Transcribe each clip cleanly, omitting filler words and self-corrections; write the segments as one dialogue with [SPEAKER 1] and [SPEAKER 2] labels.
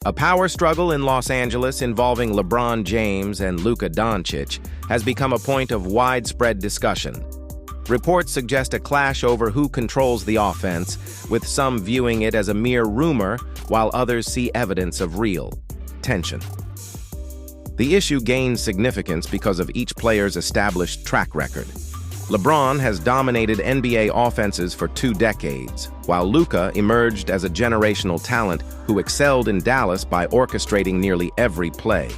[SPEAKER 1] A power struggle in Los Angeles involving LeBron James and Luka Doncic has become a point of widespread discussion. Reports suggest a clash over who controls the offense, with some viewing it as a mere rumor, while others see evidence of real tension. The issue gains significance because of each player's established track record. LeBron has dominated NBA offenses for 2 decades, while Luka emerged as a generational talent who excelled in Dallas by orchestrating nearly every play.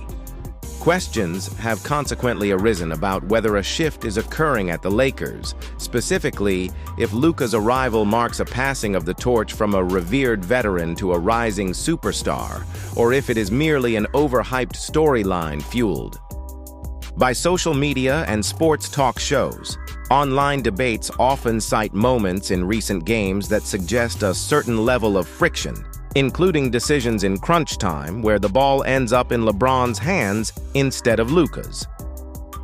[SPEAKER 1] Questions have consequently arisen about whether a shift is occurring at the Lakers, specifically if Luka's arrival marks a passing of the torch from a revered veteran to a rising superstar, or if it is merely an overhyped storyline fueled by social media and sports talk shows. Online debates often cite moments in recent games that suggest a certain level of friction, including decisions in crunch time where the ball ends up in LeBron's hands instead of Luka's.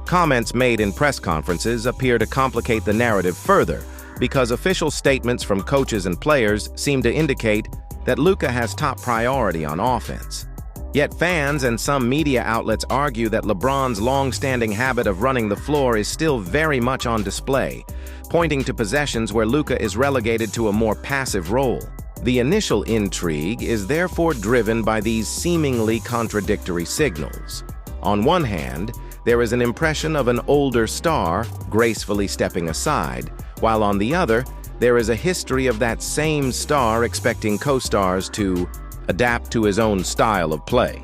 [SPEAKER 1] Comments made in press conferences appear to complicate the narrative further because official statements from coaches and players seem to indicate that Luka has top priority on offense. Yet fans and some media outlets argue that LeBron's long-standing habit of running the floor is still very much on display, pointing to possessions where Luka is relegated to a more passive role. The initial intrigue is therefore driven by these seemingly contradictory signals. On one hand, there is an impression of an older star gracefully stepping aside, while on the other, there is a history of that same star expecting co-stars to adapt to his own style of play.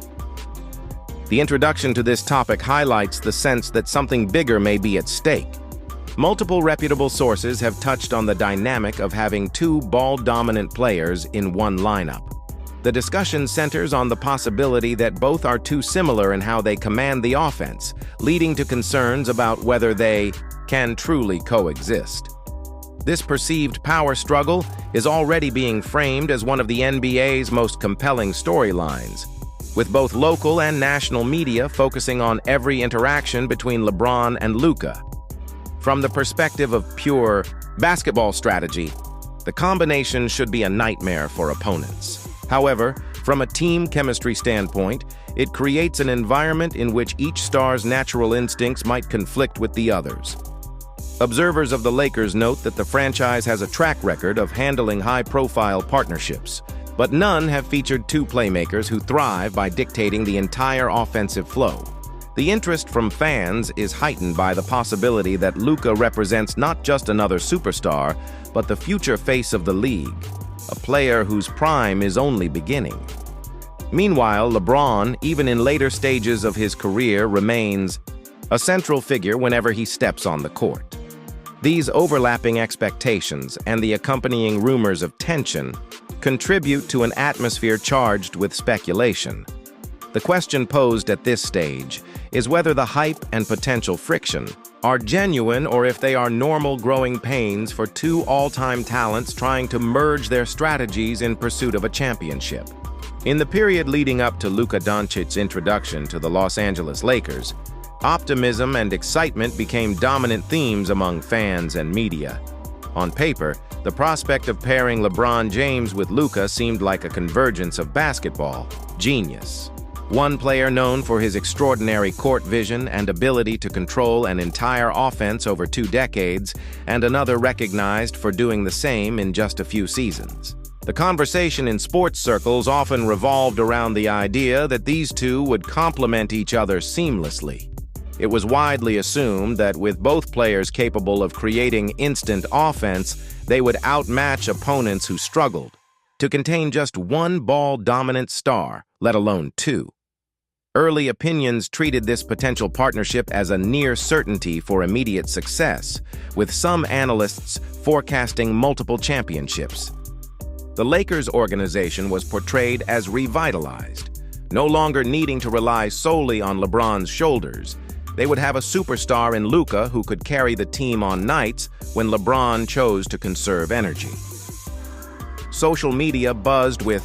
[SPEAKER 1] The introduction to this topic highlights the sense that something bigger may be at stake. Multiple reputable sources have touched on the dynamic of having 2 ball-dominant players in one lineup. The discussion centers on the possibility that both are too similar in how they command the offense, leading to concerns about whether they can truly coexist. This perceived power struggle is already being framed as one of the NBA's most compelling storylines, with both local and national media focusing on every interaction between LeBron and Luka. From the perspective of pure basketball strategy, the combination should be a nightmare for opponents. However, from a team chemistry standpoint, it creates an environment in which each star's natural instincts might conflict with the others. Observers of the Lakers note that the franchise has a track record of handling high-profile partnerships, but none have featured 2 playmakers who thrive by dictating the entire offensive flow. The interest from fans is heightened by the possibility that Luka represents not just another superstar, but the future face of the league, a player whose prime is only beginning. Meanwhile, LeBron, even in later stages of his career, remains a central figure whenever he steps on the court. These overlapping expectations and the accompanying rumors of tension contribute to an atmosphere charged with speculation. The question posed at this stage is whether the hype and potential friction are genuine or if they are normal growing pains for 2 all-time talents trying to merge their strategies in pursuit of a championship. In the period leading up to Luka Doncic's introduction to the Los Angeles Lakers, optimism and excitement became dominant themes among fans and media. On paper, the prospect of pairing LeBron James with Luka seemed like a convergence of basketball genius. One player known for his extraordinary court vision and ability to control an entire offense over 2 decades, and another recognized for doing the same in just a few seasons. The conversation in sports circles often revolved around the idea that these 2 would complement each other seamlessly. It was widely assumed that with both players capable of creating instant offense, they would outmatch opponents who struggled to contain just 1 ball-dominant star, let alone 2. Early opinions treated this potential partnership as a near certainty for immediate success, with some analysts forecasting multiple championships. The Lakers organization was portrayed as revitalized, no longer needing to rely solely on LeBron's shoulders. They would have a superstar in Luka who could carry the team on nights when LeBron chose to conserve energy. Social media buzzed with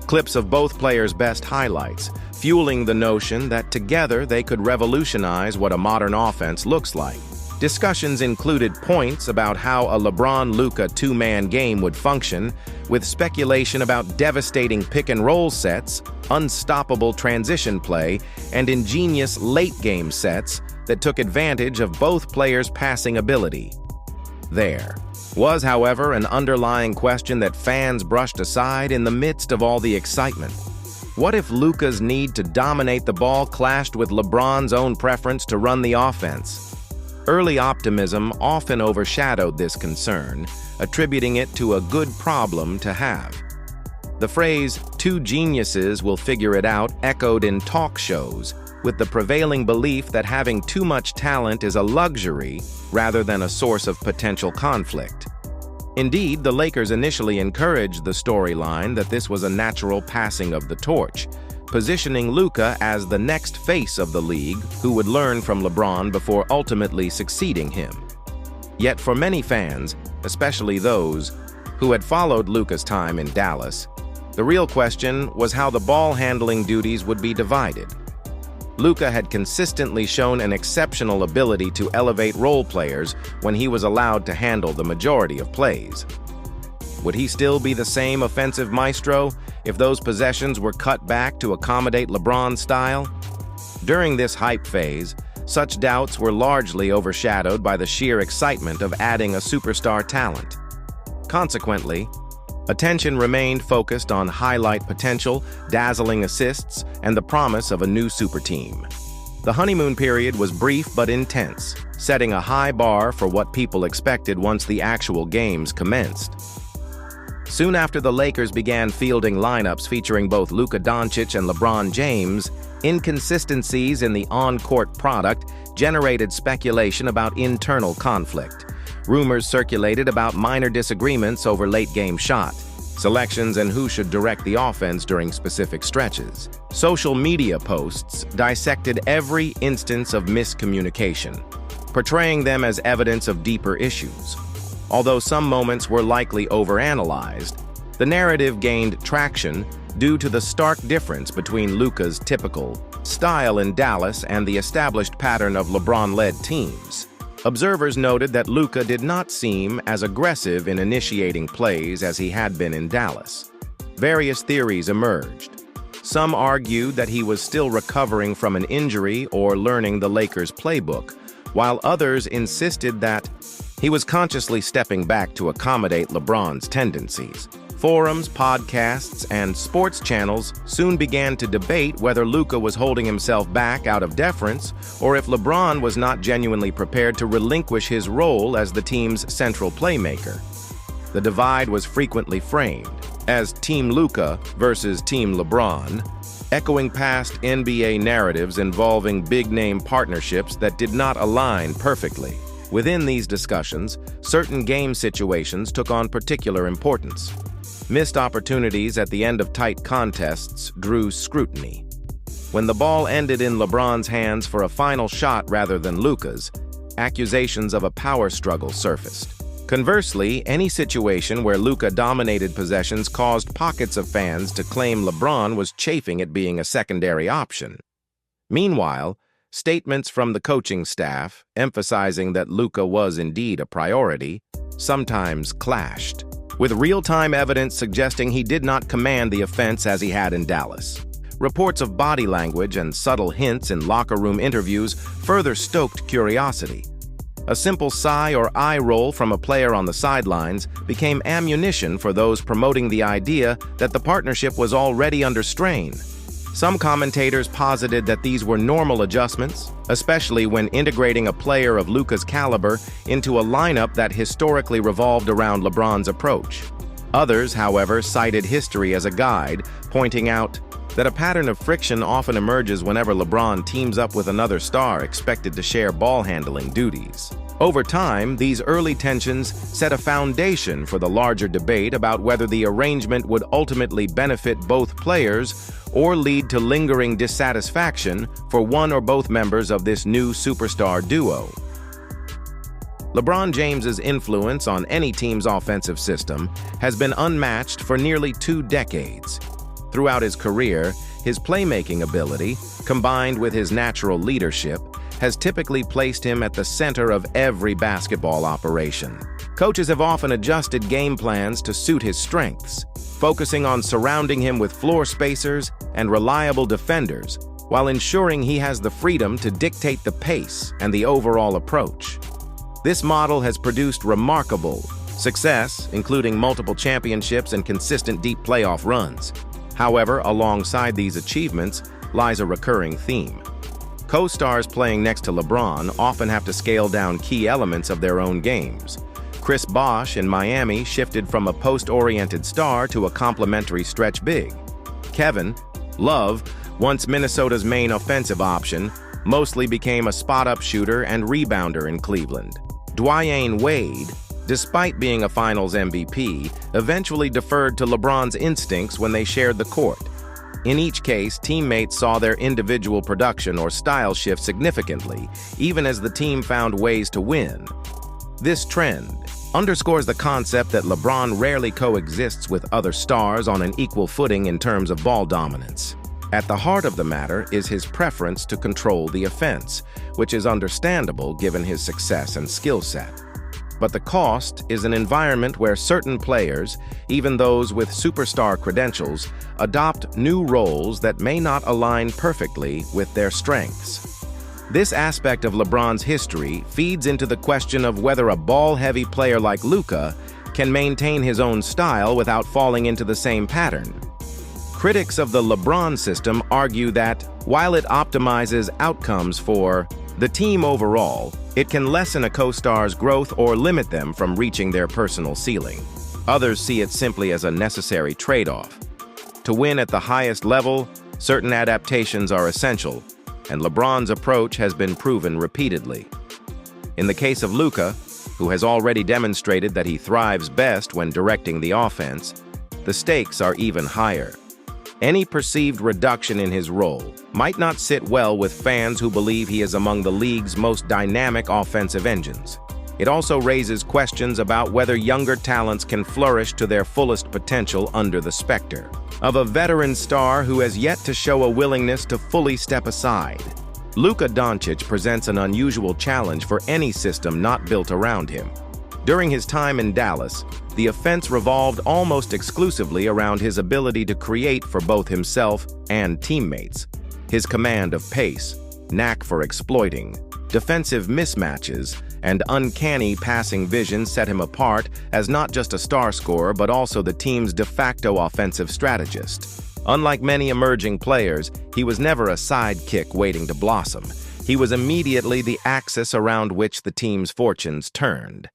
[SPEAKER 1] clips of both players' best highlights, fueling the notion that together they could revolutionize what a modern offense looks like. Discussions included points about how a LeBron-Luka two-man game would function, with speculation about devastating pick-and-roll sets, unstoppable transition play, and ingenious late-game sets that took advantage of both players' passing ability. There was, however, an underlying question that fans brushed aside in the midst of all the excitement. What if Luka's need to dominate the ball clashed with LeBron's own preference to run the offense? Early optimism often overshadowed this concern, attributing it to a good problem to have. The phrase, "two geniuses will figure it out," echoed in talk shows, with the prevailing belief that having too much talent is a luxury rather than a source of potential conflict. Indeed, the Lakers initially encouraged the storyline that this was a natural passing of the torch, positioning Luka as the next face of the league who would learn from LeBron before ultimately succeeding him. Yet for many fans, especially those who had followed Luka's time in Dallas, the real question was how the ball-handling duties would be divided. Luka had consistently shown an exceptional ability to elevate role players when he was allowed to handle the majority of plays. Would he still be the same offensive maestro if those possessions were cut back to accommodate LeBron's style? During this hype phase, such doubts were largely overshadowed by the sheer excitement of adding a superstar talent. Consequently, attention remained focused on highlight potential, dazzling assists, and the promise of a new super team. The honeymoon period was brief but intense, setting a high bar for what people expected once the actual games commenced. Soon after the Lakers began fielding lineups featuring both Luka Doncic and LeBron James, inconsistencies in the on-court product generated speculation about internal conflict. Rumors circulated about minor disagreements over late-game shot selections and who should direct the offense during specific stretches. Social media posts dissected every instance of miscommunication, portraying them as evidence of deeper issues. Although some moments were likely overanalyzed, the narrative gained traction due to the stark difference between Luka's typical style in Dallas and the established pattern of LeBron-led teams. Observers noted that Luka did not seem as aggressive in initiating plays as he had been in Dallas. Various theories emerged. Some argued that he was still recovering from an injury or learning the Lakers' playbook, while others insisted that he was consciously stepping back to accommodate LeBron's tendencies. Forums, podcasts, and sports channels soon began to debate whether Luka was holding himself back out of deference or if LeBron was not genuinely prepared to relinquish his role as the team's central playmaker. The divide was frequently framed as Team Luka versus Team LeBron, echoing past NBA narratives involving big-name partnerships that did not align perfectly. Within these discussions, certain game situations took on particular importance. Missed opportunities at the end of tight contests drew scrutiny. When the ball ended in LeBron's hands for a final shot rather than Luka's, accusations of a power struggle surfaced. Conversely, any situation where Luka dominated possessions caused pockets of fans to claim LeBron was chafing at being a secondary option. Meanwhile, statements from the coaching staff, emphasizing that Luka was indeed a priority, sometimes clashed, with real-time evidence suggesting he did not command the offense as he had in Dallas. Reports of body language and subtle hints in locker room interviews further stoked curiosity. A simple sigh or eye roll from a player on the sidelines became ammunition for those promoting the idea that the partnership was already under strain. Some commentators posited that these were normal adjustments, especially when integrating a player of Luka's caliber into a lineup that historically revolved around LeBron's approach. Others, however, cited history as a guide, pointing out that a pattern of friction often emerges whenever LeBron teams up with another star expected to share ball-handling duties. Over time, these early tensions set a foundation for the larger debate about whether the arrangement would ultimately benefit both players or lead to lingering dissatisfaction for one or both members of this new superstar duo. LeBron James's influence on any team's offensive system has been unmatched for nearly 2 decades. Throughout his career, his playmaking ability, combined with his natural leadership, has typically placed him at the center of every basketball operation. Coaches have often adjusted game plans to suit his strengths, focusing on surrounding him with floor spacers and reliable defenders, while ensuring he has the freedom to dictate the pace and the overall approach. This model has produced remarkable success, including multiple championships and consistent deep playoff runs. However, alongside these achievements lies a recurring theme. Co-stars playing next to LeBron often have to scale down key elements of their own games. Chris Bosh in Miami shifted from a post-oriented star to a complementary stretch big. Kevin Love, once Minnesota's main offensive option, mostly became a spot-up shooter and rebounder in Cleveland. Dwyane Wade, despite being a Finals MVP, eventually deferred to LeBron's instincts when they shared the court. In each case, teammates saw their individual production or style shift significantly, even as the team found ways to win. This trend underscores the concept that LeBron rarely coexists with other stars on an equal footing in terms of ball dominance. At the heart of the matter is his preference to control the offense, which is understandable given his success and skill set. But the cost is an environment where certain players, even those with superstar credentials, adopt new roles that may not align perfectly with their strengths. This aspect of LeBron's history feeds into the question of whether a ball-heavy player like Luka can maintain his own style without falling into the same pattern. Critics of the LeBron system argue that, while it optimizes outcomes for the team overall, it can lessen a co-star's growth or limit them from reaching their personal ceiling. Others see it simply as a necessary trade-off. To win at the highest level, certain adaptations are essential, and LeBron's approach has been proven repeatedly. In the case of Luka, who has already demonstrated that he thrives best when directing the offense, the stakes are even higher. Any perceived reduction in his role might not sit well with fans who believe he is among the league's most dynamic offensive engines. It also raises questions about whether younger talents can flourish to their fullest potential under the specter of a veteran star who has yet to show a willingness to fully step aside. Luka Doncic presents an unusual challenge for any system not built around him. During his time in Dallas, the offense revolved almost exclusively around his ability to create for both himself and teammates. His command of pace, knack for exploiting defensive mismatches, and uncanny passing vision set him apart as not just a star scorer but also the team's de facto offensive strategist. Unlike many emerging players, he was never a sidekick waiting to blossom. He was immediately the axis around which the team's fortunes turned.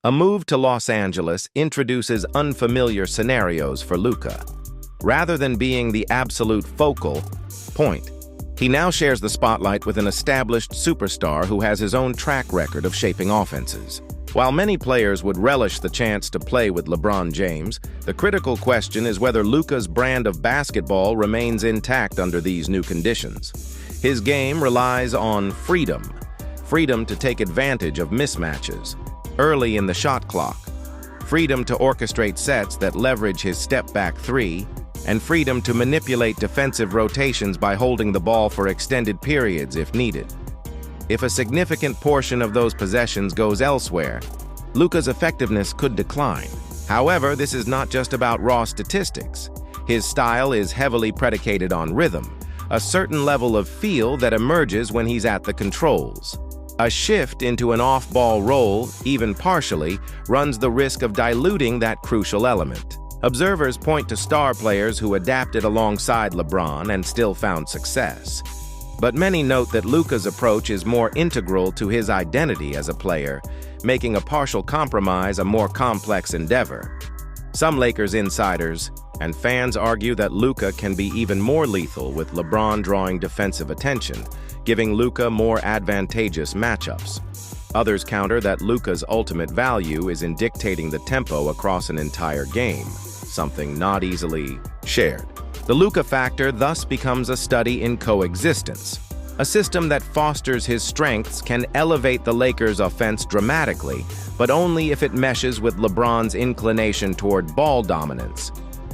[SPEAKER 1] A move to Los Angeles introduces unfamiliar scenarios for Luka. Rather than being the absolute focal point, he now shares the spotlight with an established superstar who has his own track record of shaping offenses. While many players would relish the chance to play with LeBron James, the critical question is whether Luka's brand of basketball remains intact under these new conditions. His game relies on freedom to take advantage of mismatches early in the shot clock, freedom to orchestrate sets that leverage his step-back three, and freedom to manipulate defensive rotations by holding the ball for extended periods if needed. If a significant portion of those possessions goes elsewhere, Luka's effectiveness could decline. However, this is not just about raw statistics. His style is heavily predicated on rhythm, a certain level of feel that emerges when he's at the controls. A shift into an off-ball role, even partially, runs the risk of diluting that crucial element. Observers point to star players who adapted alongside LeBron and still found success. But many note that Luka's approach is more integral to his identity as a player, making a partial compromise a more complex endeavor. Some Lakers insiders and fans argue that Luka can be even more lethal with LeBron drawing defensive attention, giving Luka more advantageous matchups. Others counter that Luka's ultimate value is in dictating the tempo across an entire game, something not easily shared. The Luka factor thus becomes a study in coexistence. A system that fosters his strengths can elevate the Lakers' offense dramatically, but only if it meshes with LeBron's inclination toward ball dominance.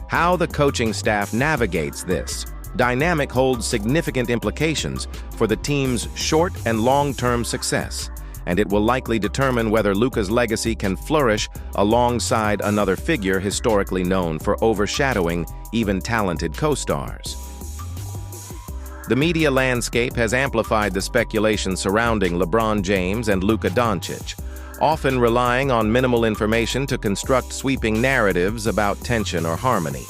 [SPEAKER 1] How the coaching staff navigates this dynamic holds significant implications for the team's short and long-term success, and it will likely determine whether Luka's legacy can flourish alongside another figure historically known for overshadowing even talented co-stars. The media landscape has amplified the speculation surrounding LeBron James and Luka Doncic, often relying on minimal information to construct sweeping narratives about tension or harmony.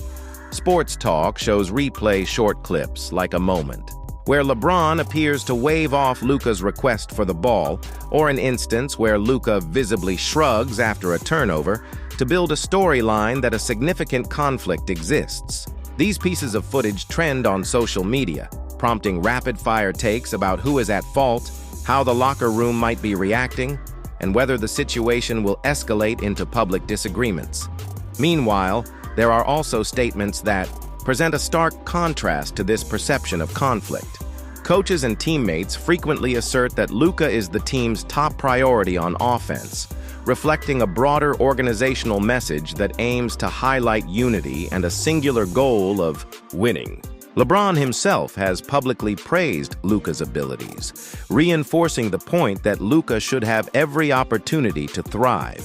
[SPEAKER 1] Sports talk shows replay short clips, like a moment, where LeBron appears to wave off Luka's request for the ball, or an instance where Luka visibly shrugs after a turnover, to build a storyline that a significant conflict exists. These pieces of footage trend on social media, prompting rapid-fire takes about who is at fault, how the locker room might be reacting, and whether the situation will escalate into public disagreements. Meanwhile, there are also statements that present a stark contrast to this perception of conflict. Coaches and teammates frequently assert that Luka is the team's top priority on offense, reflecting a broader organizational message that aims to highlight unity and a singular goal of winning. LeBron himself has publicly praised Luka's abilities, reinforcing the point that Luka should have every opportunity to thrive.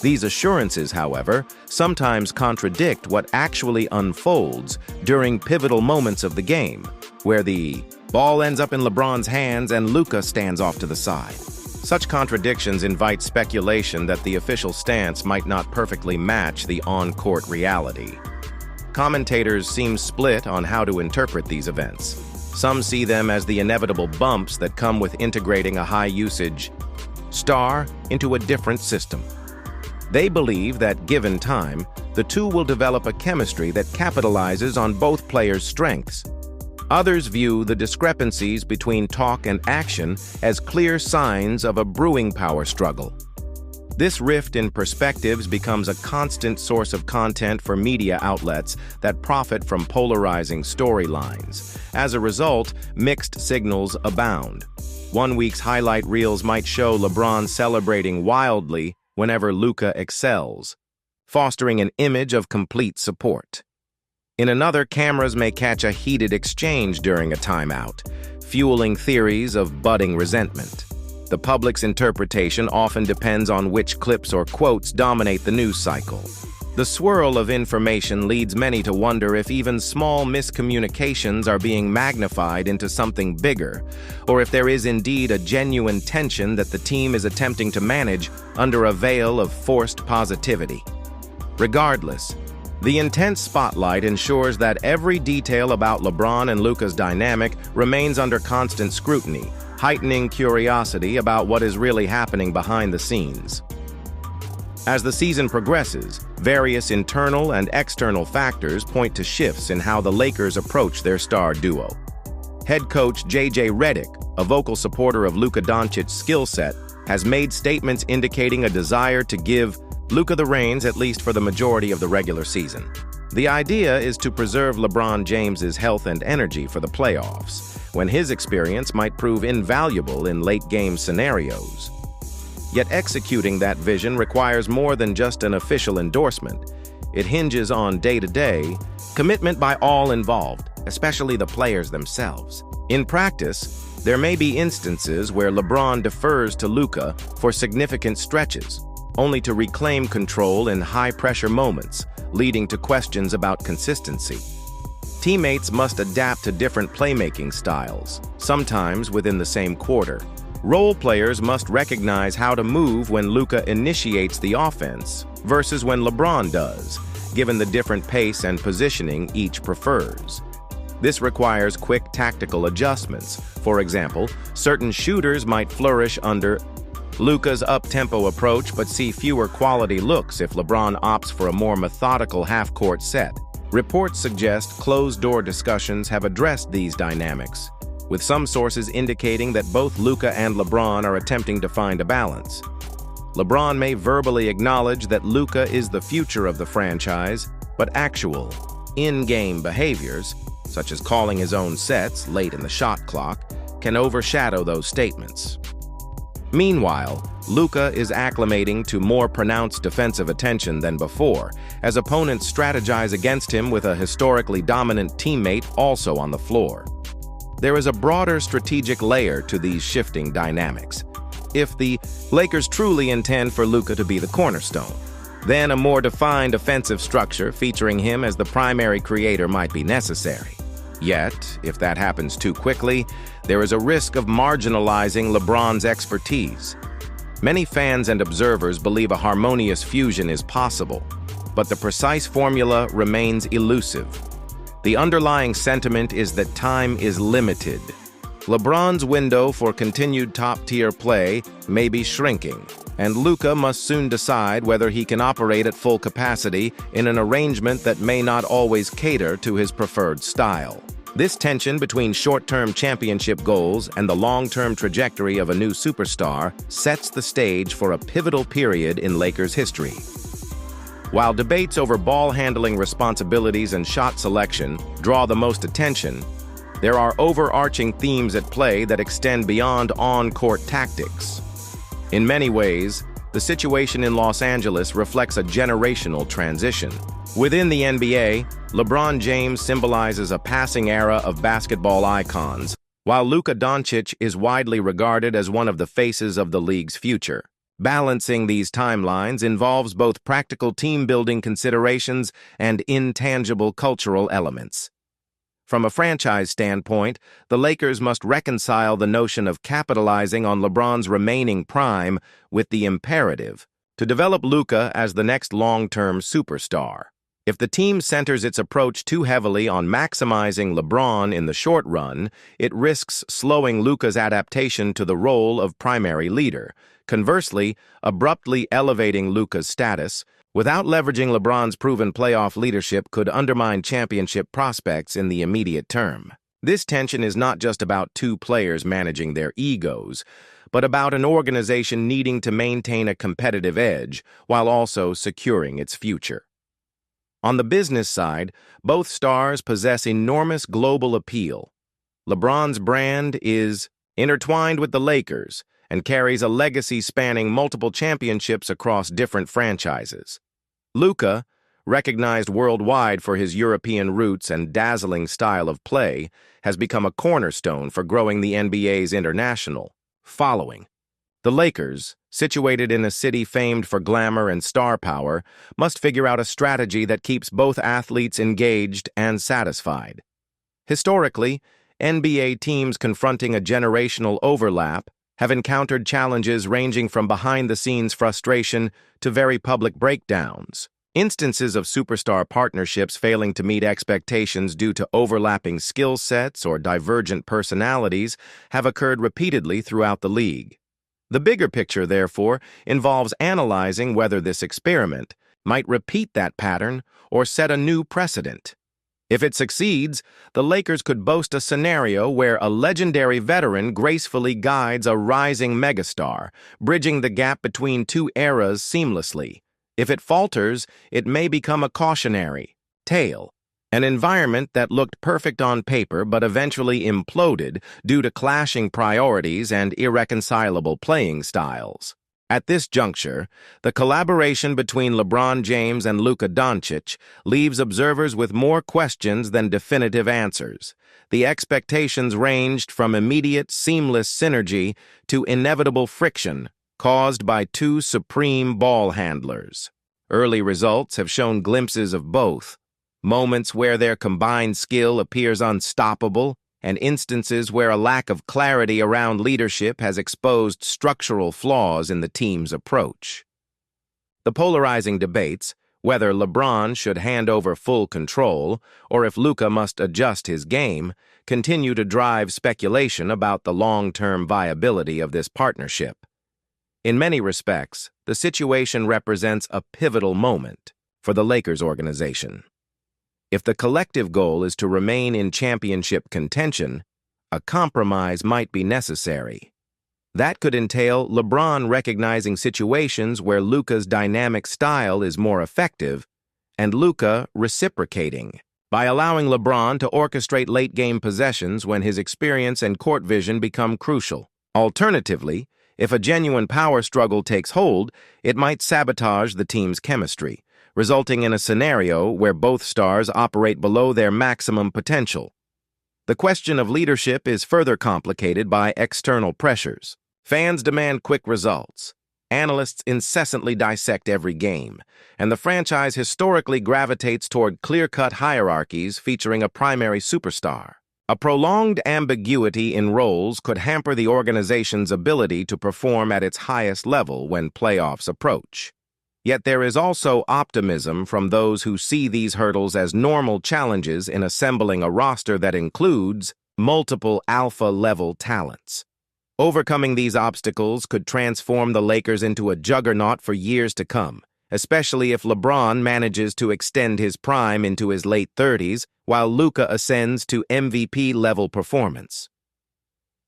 [SPEAKER 1] These assurances, however, sometimes contradict what actually unfolds during pivotal moments of the game, where the ball ends up in LeBron's hands and Luka stands off to the side. Such contradictions invite speculation that the official stance might not perfectly match the on-court reality. Commentators seem split on how to interpret these events. Some see them as the inevitable bumps that come with integrating a high-usage star into a different system. They believe that, given time, the two will develop a chemistry that capitalizes on both players' strengths. Others view the discrepancies between talk and action as clear signs of a brewing power struggle. This rift in perspectives becomes a constant source of content for media outlets that profit from polarizing storylines. As a result, mixed signals abound. One week's highlight reels might show LeBron celebrating wildly whenever Luka excels, fostering an image of complete support. In another, cameras may catch a heated exchange during a timeout, fueling theories of budding resentment. The public's interpretation often depends on which clips or quotes dominate the news cycle. The swirl of information leads many to wonder if even small miscommunications are being magnified into something bigger, or if there is indeed a genuine tension that the team is attempting to manage under a veil of forced positivity. Regardless, the intense spotlight ensures that every detail about LeBron and Luka's dynamic remains under constant scrutiny, heightening curiosity about what is really happening behind the scenes. As the season progresses, various internal and external factors point to shifts in how the Lakers approach their star duo. Head coach J.J. Redick, a vocal supporter of Luka Doncic's skill set, has made statements indicating a desire to give Luka the reins at least for the majority of the regular season. The idea is to preserve LeBron James's health and energy for the playoffs, when his experience might prove invaluable in late-game scenarios. Yet executing that vision requires more than just an official endorsement. It hinges on day-to-day commitment by all involved, especially the players themselves. In practice, there may be instances where LeBron defers to Luka for significant stretches, only to reclaim control in high-pressure moments, leading to questions about consistency. Teammates must adapt to different playmaking styles, sometimes within the same quarter. Role players must recognize how to move when Luka initiates the offense versus when LeBron does, given the different pace and positioning each prefers. This requires quick tactical adjustments. For example, certain shooters might flourish under Luka's up-tempo approach but see fewer quality looks if LeBron opts for a more methodical half-court set. Reports suggest closed-door discussions have addressed these dynamics, with some sources indicating that both Luka and LeBron are attempting to find a balance. LeBron may verbally acknowledge that Luka is the future of the franchise, but actual, in-game behaviors, such as calling his own sets late in the shot clock, can overshadow those statements. Meanwhile, Luka is acclimating to more pronounced defensive attention than before, as opponents strategize against him with a historically dominant teammate also on the floor. There is a broader strategic layer to these shifting dynamics. If the Lakers truly intend for Luka to be the cornerstone, then a more defined offensive structure featuring him as the primary creator might be necessary. Yet, if that happens too quickly, there is a risk of marginalizing LeBron's expertise. Many fans and observers believe a harmonious fusion is possible, but the precise formula remains elusive. The underlying sentiment is that time is limited. LeBron's window for continued top-tier play may be shrinking, and Luka must soon decide whether he can operate at full capacity in an arrangement that may not always cater to his preferred style. This tension between short-term championship goals and the long-term trajectory of a new superstar sets the stage for a pivotal period in Lakers history. While debates over ball-handling responsibilities and shot selection draw the most attention, there are overarching themes at play that extend beyond on-court tactics. In many ways, the situation in Los Angeles reflects a generational transition. Within the NBA, LeBron James symbolizes a passing era of basketball icons, while Luka Doncic is widely regarded as one of the faces of the league's future. Balancing these timelines involves both practical team-building considerations and intangible cultural elements. From a franchise standpoint, the Lakers must reconcile the notion of capitalizing on LeBron's remaining prime with the imperative to develop Luka as the next long-term superstar. If the team centers its approach too heavily on maximizing LeBron in the short run, it risks slowing Luka's adaptation to the role of primary leader. Conversely, abruptly elevating Luka's status without leveraging LeBron's proven playoff leadership could undermine championship prospects in the immediate term. This tension is not just about two players managing their egos, but about an organization needing to maintain a competitive edge while also securing its future. On the business side, both stars possess enormous global appeal. LeBron's brand is intertwined with the Lakers and carries a legacy spanning multiple championships across different franchises. Luka, recognized worldwide for his European roots and dazzling style of play, has become a cornerstone for growing the NBA's international following. The Lakers, situated in a city famed for glamour and star power, must figure out a strategy that keeps both athletes engaged and satisfied. Historically, NBA teams confronting a generational overlap have encountered challenges ranging from behind-the-scenes frustration to very public breakdowns. Instances of superstar partnerships failing to meet expectations due to overlapping skill sets or divergent personalities have occurred repeatedly throughout the league. The bigger picture, therefore, involves analyzing whether this experiment might repeat that pattern or set a new precedent. If it succeeds, the Lakers could boast a scenario where a legendary veteran gracefully guides a rising megastar, bridging the gap between two eras seamlessly. If it falters, it may become a cautionary tale, an environment that looked perfect on paper but eventually imploded due to clashing priorities and irreconcilable playing styles. At this juncture, the collaboration between LeBron James and Luka Doncic leaves observers with more questions than definitive answers. The expectations ranged from immediate, seamless synergy to inevitable friction caused by two supreme ball handlers. Early results have shown glimpses of both, moments where their combined skill appears unstoppable, and instances where a lack of clarity around leadership has exposed structural flaws in the team's approach. The polarizing debates, whether LeBron should hand over full control or if Luka must adjust his game, continue to drive speculation about the long-term viability of this partnership. In many respects, the situation represents a pivotal moment for the Lakers organization. If the collective goal is to remain in championship contention, a compromise might be necessary. That could entail LeBron recognizing situations where Luka's dynamic style is more effective and Luka reciprocating by allowing LeBron to orchestrate late-game possessions when his experience and court vision become crucial. Alternatively, If a genuine power struggle takes hold, it might sabotage the team's chemistry, resulting in a scenario where both stars operate below their maximum potential. The question of leadership is further complicated by external pressures. Fans demand quick results. Analysts incessantly dissect every game, and the franchise historically gravitates toward clear-cut hierarchies featuring a primary superstar. A prolonged ambiguity in roles could hamper the organization's ability to perform at its highest level when playoffs approach. Yet there is also optimism from those who see these hurdles as normal challenges in assembling a roster that includes multiple alpha-level talents. Overcoming these obstacles could transform the Lakers into a juggernaut for years to come, especially if LeBron manages to extend his prime into his late 30s while Luka ascends to MVP-level performance.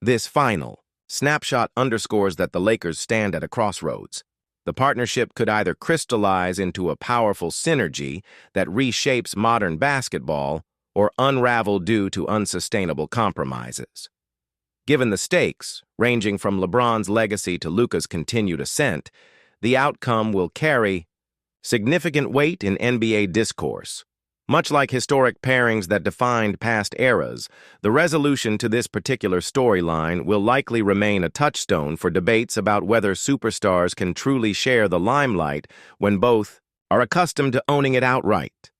[SPEAKER 1] This final snapshot underscores that the Lakers stand at a crossroads. The partnership could either crystallize into a powerful synergy that reshapes modern basketball or unravel due to unsustainable compromises. Given the stakes, ranging from LeBron's legacy to Luka's continued ascent, the outcome will carry significant weight in NBA discourse. Much like historic pairings that defined past eras, the resolution to this particular storyline will likely remain a touchstone for debates about whether superstars can truly share the limelight when both are accustomed to owning it outright.